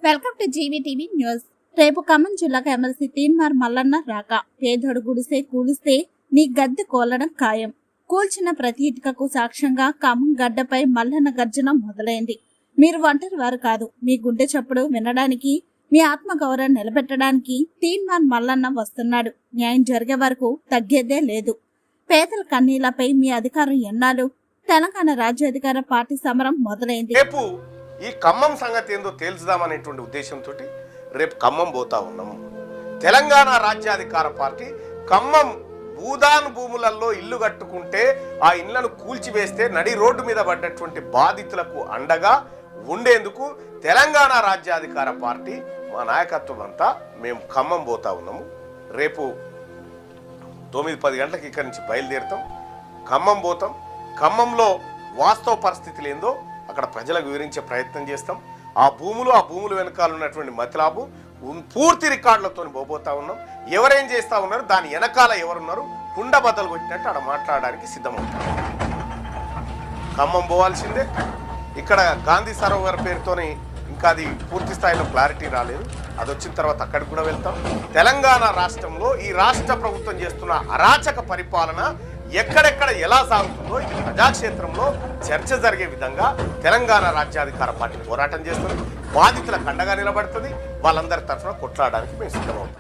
Welcome to జీవీటీవీ news. రేపు ఖమ్మం జిల్లాకు MLC Teenmar Mallanna రాక. పేదోడు గుడిసే కూలిస్తే నీ గద్దె కోలడం ఖాయం. కూల్చిన ప్రతి ఇటుకకు సాక్ష్యంగా ఖమ్మం గడ్డపై మల్లన్న గర్జన మొదలైంది. మీరు ఒంటరి వారు కాదు. మీ గుండె చప్పుడు వినడానికి, మీ ఆత్మగౌరవం నిలబెట్టడానికి తీన్మార్ మల్లన్న వస్తున్నాడు. న్యాయం జరిగే వరకు తగ్గేదే లేదు. పేదల కన్నీళ్లపై మీ అధికారం ఎన్నాళ్ళు? తెలంగాణ రాజ్యాధికార పార్టీ సమరం మొదలైంది. ఈ ఖమ్మం సంగతి ఏందో తేల్చుదామనేటువంటి ఉద్దేశంతో రేపు ఖమ్మం పోతా ఉన్నాము. తెలంగాణ రాజ్యాధికార పార్టీ ఖమ్మం భూదాన్ భూములలో ఇల్లు కట్టుకుంటే ఆ ఇళ్లను కూల్చివేస్తే నడి రోడ్డు మీద పడ్డటువంటి బాధితులకు అండగా ఉండేందుకు తెలంగాణ రాజ్యాధికార పార్టీ మా నాయకత్వం అంతా మేము ఖమ్మం పోతా ఉన్నాము. రేపు 9-10 గంటలకు ఇక్కడి నుంచి బయలుదేరుతాం. ఖమ్మం పోతాం. ఖమ్మంలో వాస్తవ పరిస్థితులు ఏందో అక్కడ ప్రజలకు వివరించే ప్రయత్నం చేస్తాం. ఆ భూములు వెనకాల ఉన్నటువంటి మతలాబు పూర్తి రికార్డులతో పోబోతా ఉన్నాం. ఎవరేం చేస్తూ ఉన్నారు, దాని వెనకాల ఎవరున్నారు, కుండ బద్దలు కొట్టినట్టు అక్కడ మాట్లాడడానికి సిద్ధమవుతాం. ఖమ్మం పోవాల్సిందే. ఇక్కడ గాంధీ సరోవర్ పేరుతోని ఇంకా అది పూర్తి స్థాయిలో క్లారిటీ రాలేదు. అది వచ్చిన తర్వాత అక్కడికి కూడా వెళ్తాం. తెలంగాణ రాష్ట్రంలో ఈ రాష్ట్ర ప్రభుత్వం చేస్తున్న అరాచక పరిపాలన ఎక్కడెక్కడ ఎలా సాగుతుందో ఇది ప్రజాక్షేత్రంలో చర్చ జరిగే విధంగా తెలంగాణ రాజ్యాధికార పార్టీ పోరాటం చేస్తుంది. బాధితులకు అండగా నిలబడుతుంది. వాళ్ళందరి తరఫున కొట్లాడడానికి మేము సిద్ధమవుతాం.